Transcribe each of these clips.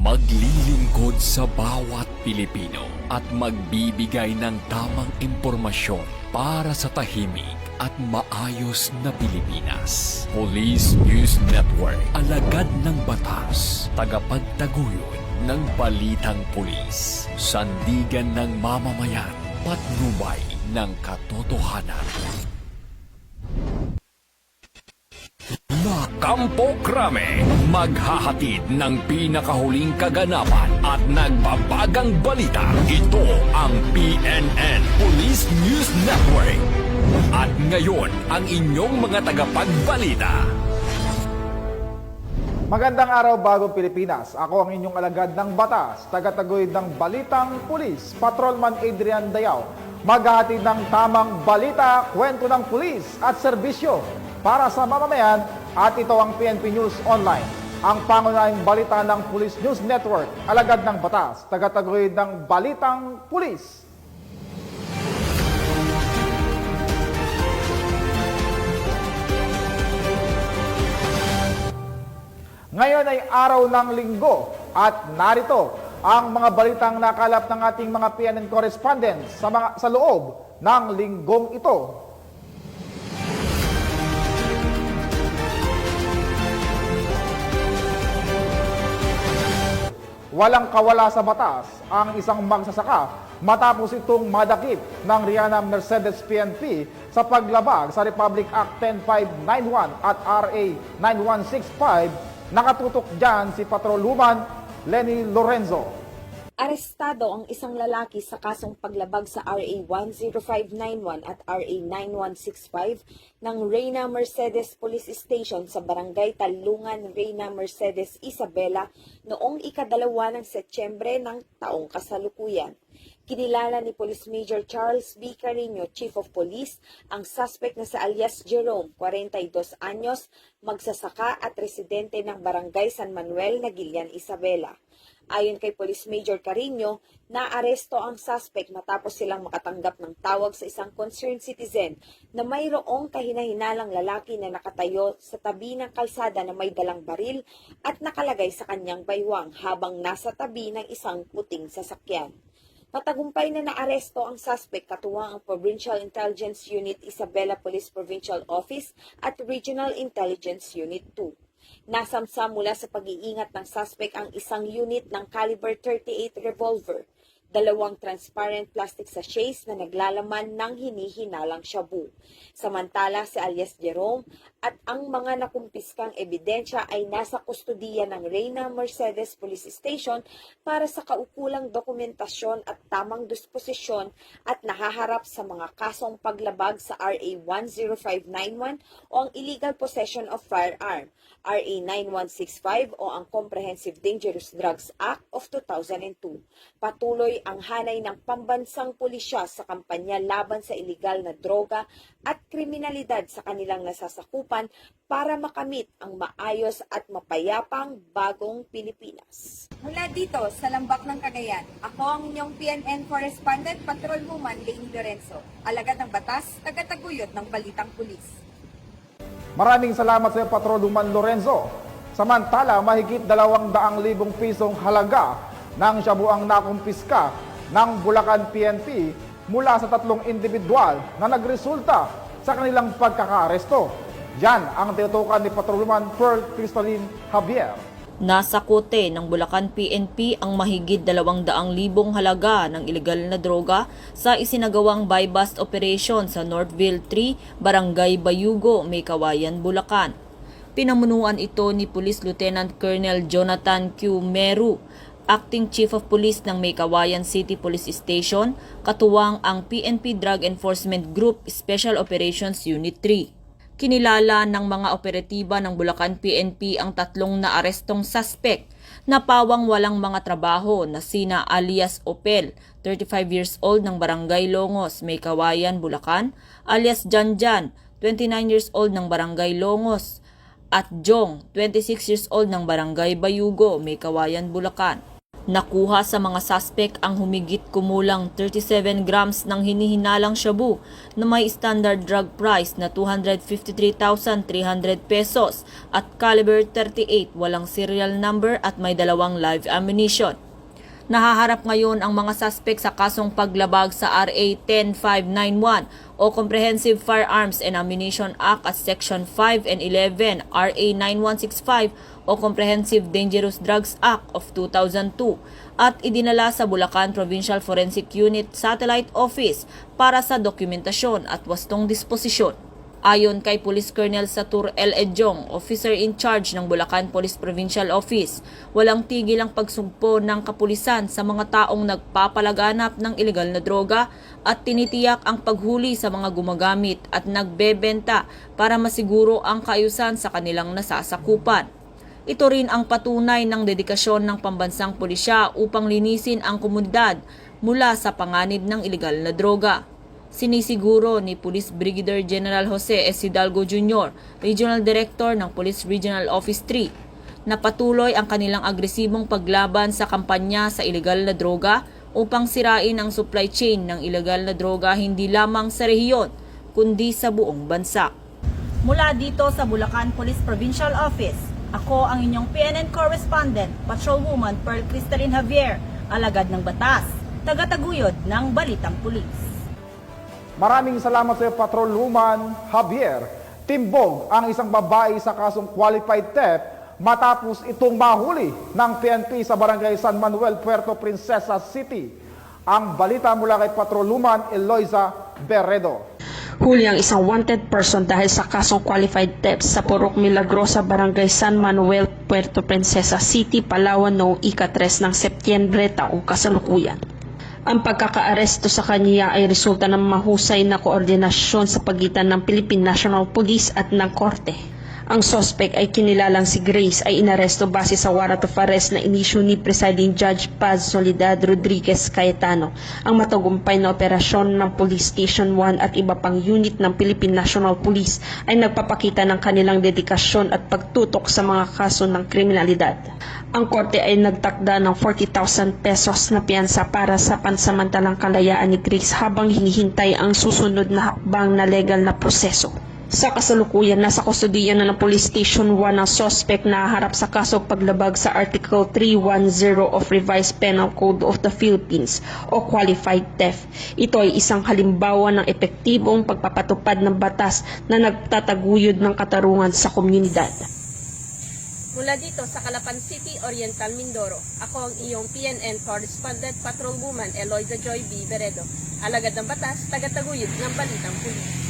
Maglilingkod sa bawat Pilipino at magbibigay ng tamang impormasyon para sa tahimik at maayos na Pilipinas. Police News Network, alagad ng batas, tagapagtaguyod ng balitang pulis, sandigan ng mamamayan, patnubay ng katotohanan. Kampo Krame, maghahatid ng pinakahuling kaganapan at nagbabagang balita. Ito ang PNN Police News Network. At ngayon, ang inyong mga tagapagbalita. Magandang araw, Bagong Pilipinas. Ako ang inyong alagad ng batas, tagataguyod ng Balitang Pulis, Patrolman Adrian Dayaw. Maghahatid ng tamang balita, kwento ng pulis at serbisyo para sa mamamayan, at ito ang PNP News Online. Ang pangunahing balita ng Police News Network, alagad ng batas, tagataguyod ng Balitang Pulis. Ngayon ay araw ng linggo at narito ang mga balitang nakalap ng ating mga PNN correspondents sa loob ng linggong ito. Walang kawala sa batas ang isang magsasaka matapos itong madakip ng Rihanna Mercedes PNP sa paglabag sa Republic Act 10591 at RA 9165. Nakatutok dyan si Patrolwoman Lenny Lorenzo. Arestado ang isang lalaki sa kasong paglabag sa RA 10591 at RA 9165 ng Reyna Mercedes Police Station sa Barangay Talungan, Reyna Mercedes, Isabela noong ika-2 ng Setyembre ng taong kasalukuyan. Kinilala ni Police Major Charles B. Carino, Chief of Police, ang suspect na sa alias Jerome, 42 anyos, magsasaka at residente ng Barangay San Manuel, Nagilian, Isabela. Ayon kay Police Major Carino, naaresto ang suspect matapos silang makatanggap ng tawag sa isang concerned citizen na mayroong kahinahinalang lalaki na nakatayo sa tabi ng kalsada na may dalang baril at nakalagay sa kanyang baywang habang nasa tabi ng isang puting sasakyan. Matagumpay na naaresto ang suspect katuwang ang Provincial Intelligence Unit Isabela Police Provincial Office at Regional Intelligence Unit 2. Nasamsam mula sa pag-iingat ng suspect ang isang unit ng caliber 38 revolver, 2 transparent plastic sachets na naglalaman ng hinihinalang shabu. Samantala si alias Jerome at ang mga nakumpiskang ebidensya ay nasa kustudiya ng Reyna Mercedes Police Station para sa kaukulang dokumentasyon at tamang disposisyon at nahaharap sa mga kasong paglabag sa RA 10591 o ang illegal possession of firearm, RA 9165 o ang Comprehensive Dangerous Drugs Act of 2002. Patuloy ang hanay ng pambansang pulisya sa kampanya laban sa iligal na droga at kriminalidad sa kanilang nasasakupan para makamit ang maayos at mapayapang bagong Pilipinas. Mula dito sa Lambak ng Cagayan, ako ang inyong PNN Correspondent Patrolwoman Lenny Lorenzo, alagad ng batas, tagataguyod ng Balitang Pulis. Maraming salamat sa iyo, Patrolwoman Lorenzo. Samantala, mahigit 200,000 pisong halaga ng shabu ang nakumpiska ng Bulacan PNP mula sa 3 individual na nagresulta sa kanilang pagkakaaresto. Yan ang tinutukan ni Patrolwoman Pearl Crystalline Javier. Nasa kote ng Bulacan PNP ang mahigit 200,000 halaga ng ilegal na droga sa isinagawang buy-bust operation sa Northville 3, Barangay Bayugo, Maykawayan, Bulacan. Pinamunuan ito ni Police Lieutenant Colonel Jonathan Q. Meru, Acting Chief of Police ng Maykawayan City Police Station, katuwang ang PNP Drug Enforcement Group Special Operations Unit 3. Kinilala ng mga operatiba ng Bulacan PNP ang 3 naarestong suspect na pawang walang mga trabaho na sina alias Opel, 35 years old ng Barangay Longos, Maykawayan, Bulacan, alias Janjan, 29 years old ng Barangay Longos, at Jong, 26 years old ng Barangay Bayugo, Maykawayan, Bulacan. Nakuha sa mga suspect ang humigit kumulang 37 grams ng hinihinalang shabu na may standard drug price na 253,300 pesos at caliber 38, walang serial number at may 2 live ammunition. Nahaharap ngayon ang mga suspect sa kasong paglabag sa RA 10591 o Comprehensive Firearms and Ammunition Act at Section 5 and 11, RA 9165 o Comprehensive Dangerous Drugs Act of 2002 at idinala sa Bulacan Provincial Forensic Unit Satellite Office para sa dokumentasyon at wastong disposisyon. Ayon kay Police Colonel Satur L. Edjong, Officer in Charge ng Bulacan Police Provincial Office, walang tigil ang pagsugpo ng kapulisan sa mga taong nagpapalaganap ng ilegal na droga at tinitiyak ang paghuli sa mga gumagamit at nagbebenta para masiguro ang kaayusan sa kanilang nasasakupan. Ito rin ang patunay ng dedikasyon ng pambansang pulisya upang linisin ang komunidad mula sa panganib ng ilegal na droga. Sinisiguro ni Police Brigadier General Jose S. Hidalgo Jr., Regional Director ng Police Regional Office 3, na patuloy ang kanilang agresibong paglaban sa kampanya sa ilegal na droga upang sirain ang supply chain ng ilegal na droga hindi lamang sa rehiyon, kundi sa buong bansa. Mula dito sa Bulacan Police Provincial Office, ako ang inyong PNN Correspondent, Patrolwoman Pearl Cristalin Javier, alagad ng batas, tagataguyod ng Balitang Pulis. Maraming salamat sa iyo, Patrolwoman Javier. Timbog ang isang babae sa kasong qualified theft matapos itong mahuli ng PNP sa Barangay San Manuel, Puerto Princesa City. Ang balita mula kay Patrolwoman Eloisa Berredo. Huli ang isang wanted person dahil sa kasong qualified theft sa Purok Milagrosa, Barangay San Manuel, Puerto Princesa City, Palawan noong ika-3 ng Setyembre taong kasalukuyan. Ang pagkakaaresto sa kanya ay resulta ng mahusay na koordinasyon sa pagitan ng Philippine National Police at ng Korte. Ang suspect ay kinilalang si Grace ay inaresto base sa warrant of arrest na inisyu ni Presiding Judge Paz Soledad Rodriguez Cayetano. Ang matagumpay na operasyon ng Police Station 1 at iba pang unit ng Philippine National Police ay nagpapakita ng kanilang dedikasyon at pagtutok sa mga kaso ng kriminalidad. Ang korte ay nagtakda ng 40,000 pesos na piyansa para sa pansamantalang kalayaan ni Grace habang hinihintay ang susunod na hakbang na legal na proseso. Sa kasalukuyan, nasa kustodiya na ng Police Station 1 ang suspect na harap sa kaso paglabag sa Article 310 of Revised Penal Code of the Philippines o Qualified Theft. Ito ay isang halimbawa ng epektibong pagpapatupad ng batas na nagtataguyod ng katarungan sa komunidad. Mula dito sa Calapan City, Oriental Mindoro, ako ang iyong PNN Correspondent Patrolwoman Eloisa Joy B. Beredo, alagad ng batas, tagataguyod ng Balitang Pulis.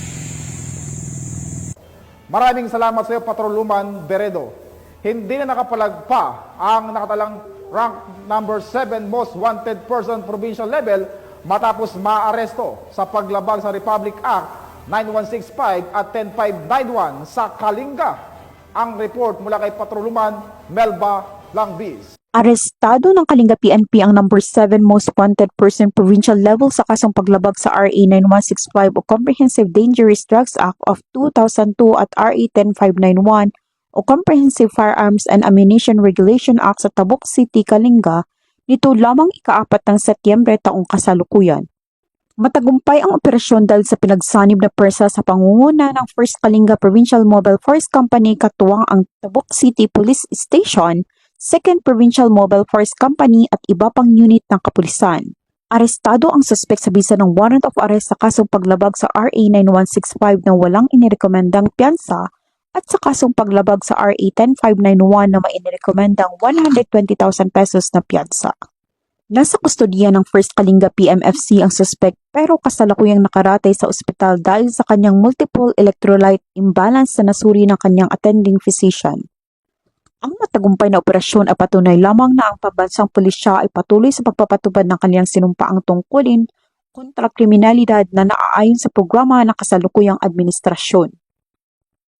Maraming salamat sa iyo, Patrolwoman Beredo. Hindi na nakapalagpa ang nakatalang rank number 7 most wanted person provincial level matapos maaresto sa paglabag sa Republic Act 9165 at 10591 sa Kalinga. Ang report mula kay Patrolwoman Melba Langbis. Arestado ng Kalinga PNP ang number 7 most wanted person provincial level sa kasong paglabag sa RA 9165 o Comprehensive Dangerous Drugs Act of 2002 at RA 10591 o Comprehensive Firearms and Ammunition Regulation Act sa Tabuk City, Kalinga nito lamang ika-4 ng Setyembre taong kasalukuyan. Matagumpay ang operasyon dahil sa pinagsanib na persa sa pangunguna ng 1st Kalinga Provincial Mobile Force Company katuwang ang Tabuk City Police Station, 2nd Provincial Mobile Force Company at iba pang unit ng kapulisan. Arestado ang suspect sa bisa ng warrant of arrest sa kasong paglabag sa RA 9165 na walang inirekomendang piyansa at sa kasong paglabag sa RA 10591 na may inirekomendang 120,000 pesos na piyansa. Nasa kustodiya ng 1st Kalinga PMFC ang suspect pero kasalukuyang nakaratay sa ospital dahil sa kanyang multiple electrolyte imbalance na nasuri ng kanyang attending physician. Ang matagumpay na operasyon ay patunay lamang na ang pambansang pulisya ay patuloy sa pagpapatupad ng kanilang sinumpaang tungkulin kontra kriminalidad na naaayon sa programa ng kasalukuyang administrasyon.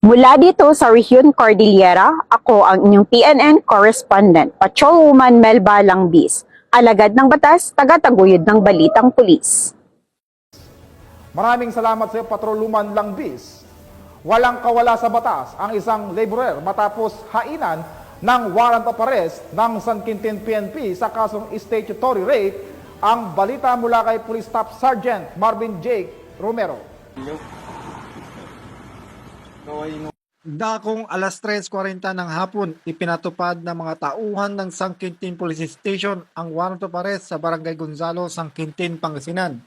Mula dito sa Rehiyon Cordillera, ako ang inyong PNN Correspondent, Patrolwoman Melba Langbis, alagad ng batas, tagataguyod ng Balitang Pulis. Maraming salamat sa iyo, Patrolwoman Langbis. Walang kawala sa batas ang isang laborer matapos hainan ng warrant of arrest ng San Quintin PNP sa kasong statutory rape. Ang balita mula kay Police Staff Sergeant Marvin J. Romero. Dakong alas 3:40 ng hapon, ipinatupad ng mga tauhan ng San Quintin Police Station ang warrant of arrest sa Barangay Gonzalo, San Quintin, Pangasinan.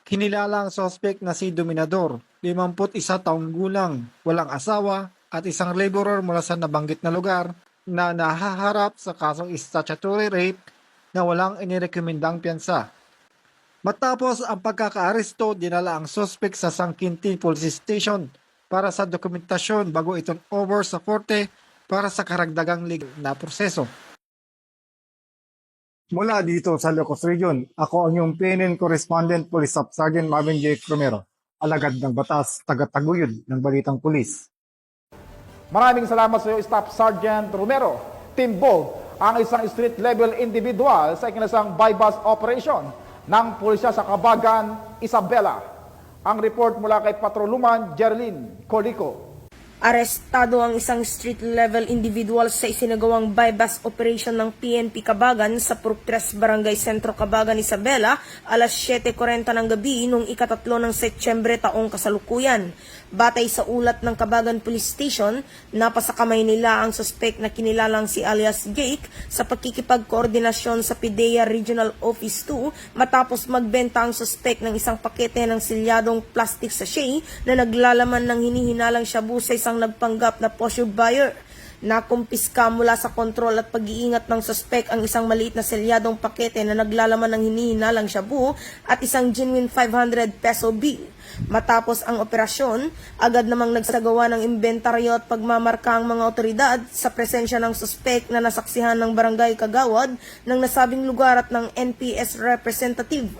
Kinilala ang suspect na si Dominador, 51 taong gulang, walang asawa at isang laborer mula sa nabanggit na lugar na nahaharap sa kasong statutory rape na walang inirekomendang piyansa. Matapos ang pagkakaaresto, dinala ang suspect sa San Quintin Police Station para sa dokumentasyon bago itong over sa korte para sa karagdagang legal na proseso. Mula dito sa Ilocos Region, ako ang iyong PNN Correspondent Police Staff Sergeant Marvin J. Romero, alagad ng batas, tagataguyod ng balitang pulis. Maraming salamat sa iyo, Staff Sergeant Romero. Team Bold, ang isang street-level individual sa ikinasang bypass operation ng pulisya sa Kabagan, Isabela. Ang report mula kay Patroluman Jerlyn Colico. Arestado ang isang street-level individual sa isinagawang bypass operation ng PNP Kabagan sa Purok 3 Barangay Sentro, Kabagan, Isabela, alas 7:40 ng gabi noong ika-3 ng Setyembre taong kasalukuyan. Batay sa ulat ng Kabagan Police Station, napasakamay nila ang suspect na kinilalang si alias Jake sa pagkikipagkoordinasyon sa PIDEA Regional Office 2 matapos magbenta ang suspect ng isang pakete ng silyadong plastic sachet na naglalaman ng hinihinalang shabu sa isang nagpanggap na posture buyer. Nakumpiska mula sa kontrol at pag-iingat ng suspect ang isang maliit na selyadong pakete na naglalaman ng hinihinalang shabu at isang genuine 500 peso bill. Matapos ang operasyon, agad namang nagsagawa ng inventaryo at pagmamarka ang mga otoridad sa presensya ng suspect na nasaksihan ng barangay Kagawad ng nasabing lugar at ng NPS representative.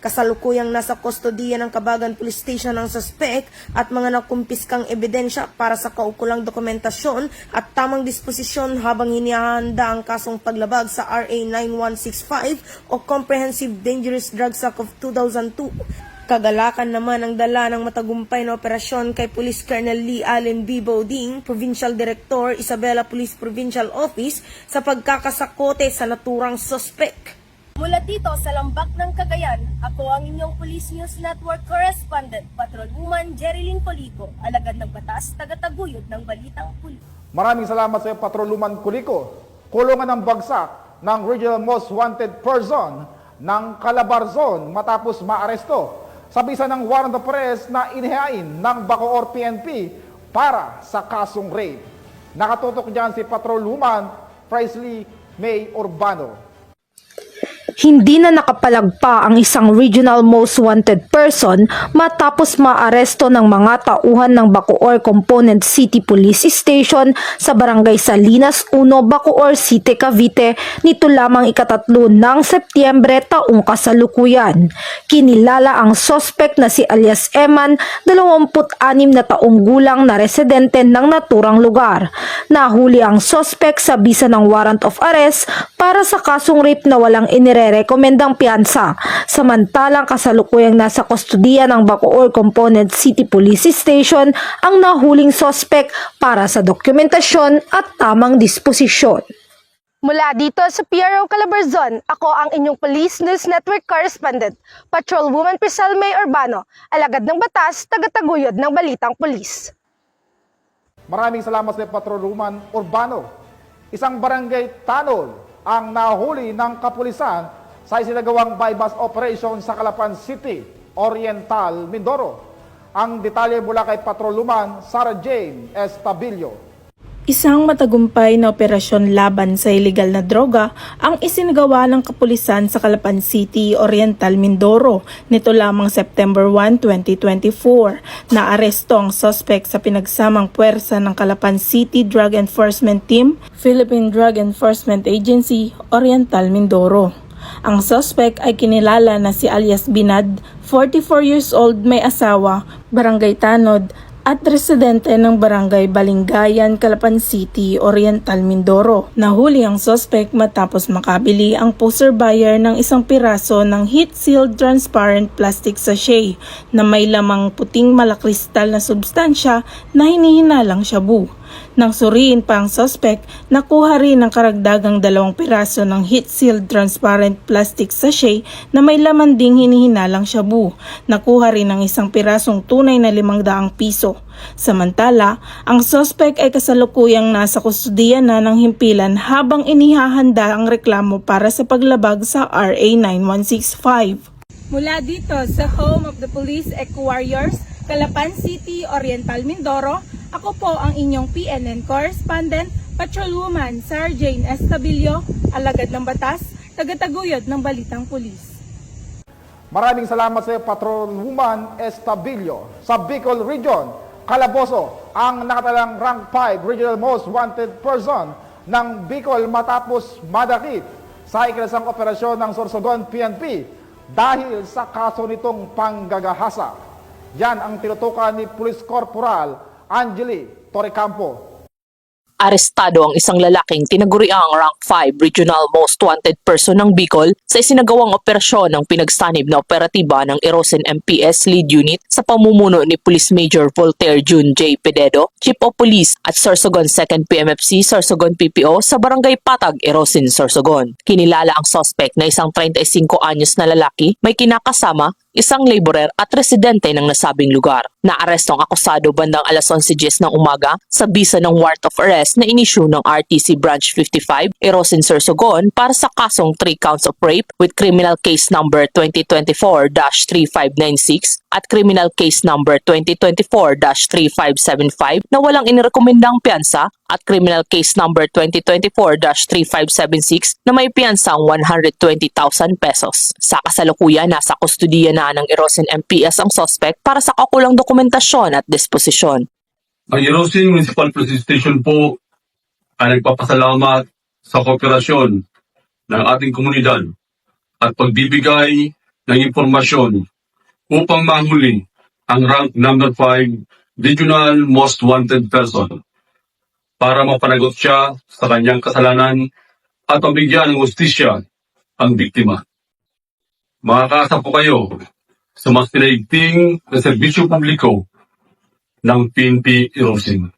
Kasalukuyang nasa kustodiya ng Kabagan Police Station ang suspect at mga nakumpiskang ebidensya para sa kaukulang dokumentasyon at tamang disposisyon habang hinihanda ang kasong paglabag sa RA 9165 o Comprehensive Dangerous Drugs Act of 2002. Kagalakan naman ang dala ng matagumpay na operasyon kay Police Colonel Lee Allen B. Bauding, Provincial Director, Isabela Police Provincial Office, sa pagkakasakote sa naturang suspect. Mula dito sa Lambak ng Cagayan, ako ang inyong Police News Network Correspondent, Patrolwoman Jerilyn Colico, alagad ng batas, tagataguyod ng balitang pulis. Maraming salamat sa iyo, Patroluman Colico. Kulungan ng bagsak ng Regional Most Wanted Person ng Calabar Zone matapos maaresto sa bisa ng warrant of arrest na inihain ng Bacoor PNP para sa kasong rape. Nakatutok dyan si Patrolwoman Presley May Urbano. Hindi na nakapalagpa ang isang Regional Most Wanted Person matapos maaresto ng mga tauhan ng Bacoor Component City Police Station sa Barangay Salinas 1, Bacoor City, Cavite nito lamang ika-3 ng Setyembre taong kasalukuyan. Kinilala ang suspect na si alias Eman, 26 na taong gulang na residente ng naturang lugar. Nahuli ang suspect sa bisa ng warrant of arrest para sa kasong rape na walang inirekomendang piyansa, samantalang kasalukuyang nasa kustodiya ng Bacoor Component City Police Station ang nahuling suspect para sa dokumentasyon at tamang disposisyon. Mula dito sa PRO Calabarzon, ako ang inyong Police News Network Correspondent, Patrolwoman Priscilla May Urbano, alagad ng batas, tagataguyod ng balitang pulis. Maraming salamat sa Patrolwoman Urbano. Isang barangay tanol ang nahuli ng kapulisan sa isinagawang bypass operation sa Calapan City, Oriental, Mindoro. Ang detalye mula kay Patrolwoman Sarah Jane Estabillo. Isang matagumpay na operasyon laban sa ilegal na droga ang isinagawa ng kapulisan sa Calapan City, Oriental, Mindoro nito lamang September 1, 2024. Naaresto ang suspect sa pinagsamang puwersa ng Calapan City Drug Enforcement Team, Philippine Drug Enforcement Agency, Oriental, Mindoro. Ang suspect ay kinilala na si alias Binad, 44 years old, may asawa, barangay Tanod, at residente ng Barangay Balingayan, Calapan City, Oriental, Mindoro. Nahuli ang suspect matapos makabili ang poster buyer ng isang piraso ng heat-sealed transparent plastic sachet na may lamang puting malakristal na substansya na hinihinalang shabu. Nang suriin pa ang suspect, nakuha rin ang karagdagang 2 piraso ng heat-sealed transparent plastic sachet na may laman ding hinihinalang shabu. Nakuha rin ang 1 pirasong tunay na 500 piso. Samantala, ang suspect ay kasalukuyang nasa kustudiya na ng himpilan habang inihahanda ang reklamo para sa paglabag sa RA 9165. Mula dito sa home of the Police Eco-Warriors, Calapan City, Oriental Mindoro, ako po ang inyong PNN correspondent, Patrolwoman Sarah Jane Estabilio, alagad ng batas, tagataguyod ng Balitang Pulis. Maraming salamat sa iyo, Patrolwoman Estabilio. Sa Bicol Region, Calabozo, ang nakatalang rank 5 Regional Most Wanted Person ng Bicol matapos madakip sa ikinasang operasyon ng Sorsogon PNP dahil sa kaso nitong panggagahasa. Yan ang tinutukan ni Police Corporal Angeli Torrecampo. Arestado ang isang lalaking tinaguriang rank 5 Regional Most Wanted Person ng Bicol sa isinagawang operasyon ng pinagsanib na operatiba ng Erosin MPS Lead Unit sa pamumuno ni Police Major Voltaire June J. Pededo, Chief of Police at Sorsogon 2nd PMFC Sorsogon PPO sa Barangay Patag, Erosin, Sorsogon. Kinilala ang suspect na isang 35 anyos na lalaki, may kinakasama, isang laborer at residente ng nasabing lugar. Naaresto ang akusado bandang alas 11:10 ng umaga sa bisa ng warrant of arrest na inisyu ng RTC Branch 55, Erosin, Sorsogon para sa kasong 3 counts of rape with criminal case number 2024-3596 at criminal case number 2024-3575 na walang inirekomendang piyansa at criminal case number 2024-3576 na may piyansang 120,000 pesos. Sa kasalukuyan, nasa kustudiya na ng Erosin MPS ang suspect para sa kakulang dokumentasyon at disposisyon. Ang Erosin Municipal Police Station po ay nagpapasalamat sa kooperasyon ng ating komunidad at pagbibigay ng impormasyon upang mahuli ang rank number 5 Regional Most Wanted Person para mapanagot siya sa kanyang kasalanan at mabigyan ng hustisya ang biktima. Makakaasa po kayo sa mas pinaigting na serbisyo publiko ng PNP Erosin.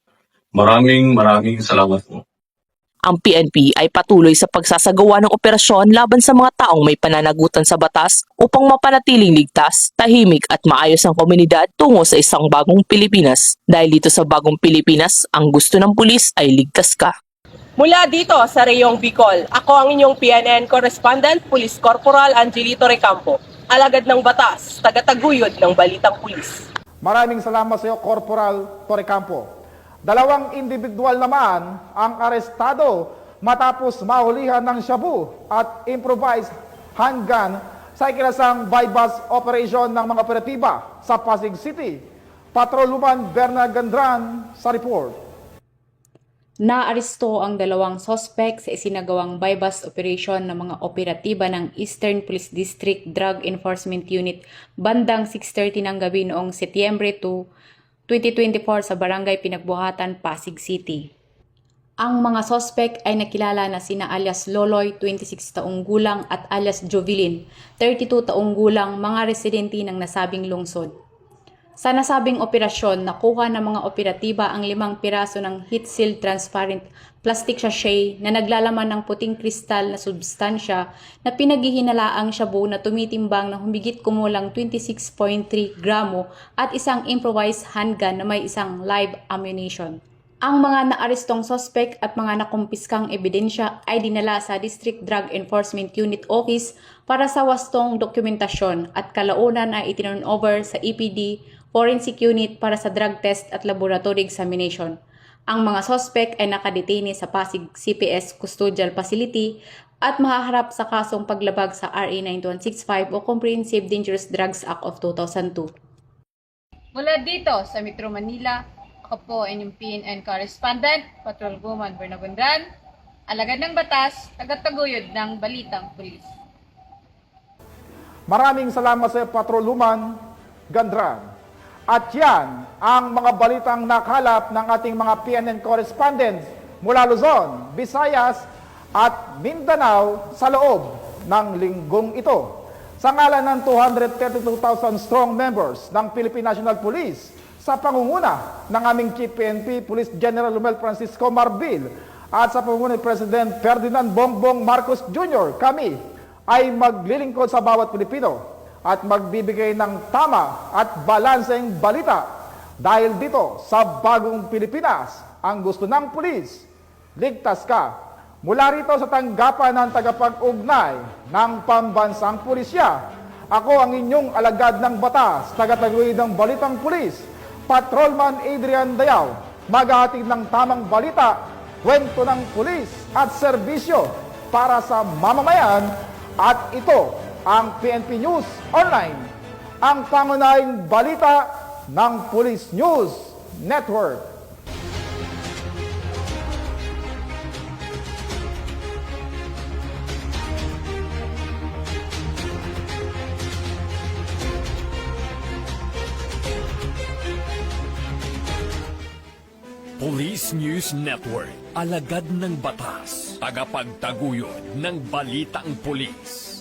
Maraming salamat po. Ang PNP ay patuloy sa pagsasagawa ng operasyon laban sa mga taong may pananagutan sa batas upang mapanatiling ligtas, tahimik at maayos ang komunidad tungo sa isang bagong Pilipinas. Dahil dito sa bagong Pilipinas, ang gusto ng pulis ay ligtas ka. Mula dito sa Reyong Bicol, ako ang inyong PNN correspondent, Police Corporal Angeli Torrecampo, alagad ng batas, tagataguyod ng Balitang Pulis. Maraming salamat sa iyo, Corporal Torrecampo. 2 individual naman ang arestado matapos mahulihan ng shabu at improvised handgun sa ikinasang bypass operation ng mga operatiba sa Pasig City. Patrolwoman Berna Gandran sa report. Naaresto ang 2 suspect sa isinagawang bypass operation ng mga operatiba ng Eastern Police District Drug Enforcement Unit bandang 6:30 ng gabi noong Setyembre 2, 2024 sa Barangay Pinagbuhatan, Pasig City. Ang mga suspect ay nakilala na sina alias Loloy, 26 taong gulang at alias Jovelyn, 32 taong gulang, mga residente ng nasabing lungsod. Sa nasabing operasyon, nakuha ng mga operatiba ang 5 piraso ng heat-sealed transparent plastic sachet na naglalaman ng puting kristal na substansya na pinaghihinalaang shabu na tumitimbang na humigit kumulang 26.3 gramo at isang improvised handgun na may isang live ammunition. Ang mga naarestong suspect at mga nakumpiskang ebidensya ay dinala sa District Drug Enforcement Unit Office para sa wastong dokumentasyon at kalaunan ay itinurn over sa EPD Forensic Unit para sa drug test at laboratory examination. Ang mga suspect ay nakadetine sa Pasig CPS Custodial Facility at mahaharap sa kasong paglabag sa RA 9165 o Comprehensive Dangerous Drugs Act of 2002. Mula dito sa Metro Manila, ako po ay inyong PNN correspondent, Patrolwoman Berna Gandran, alagad ng batas, tagataguyod ng Balitang Pulis. Maraming salamat sa Patrolwoman Gandran. At yan ang mga balitang nakalap ng ating mga PNN correspondents mula Luzon, Visayas at Mindanao sa loob ng linggong ito. Sa ngalan ng 232,000 strong members ng Philippine National Police, sa pangunguna ng aming Chief PNP Police General Romel Francisco Marbil at sa pangunguna ni President Ferdinand Bongbong Marcos Jr., kami ay maglilingkod sa bawat Pilipino at magbibigay ng tama at balanseng balita dahil dito sa bagong Pilipinas, ang gusto ng pulis, ligtas ka. Mula rito sa tanggapan ng tagapag-ugnay ng pambansang pulisya, ako ang inyong alagad ng batas, tagataguyod ng Balitang Pulis, Patrolman Adrian Dayaw, maghahatid ng tamang balita, kwento ng pulis at serbisyo para sa mamamayan. At ito ang PNP News Online, ang pangunahing balita ng Police News Network. Police News Network, alagad ng batas, tagapagtaguyod ng balitang pulis.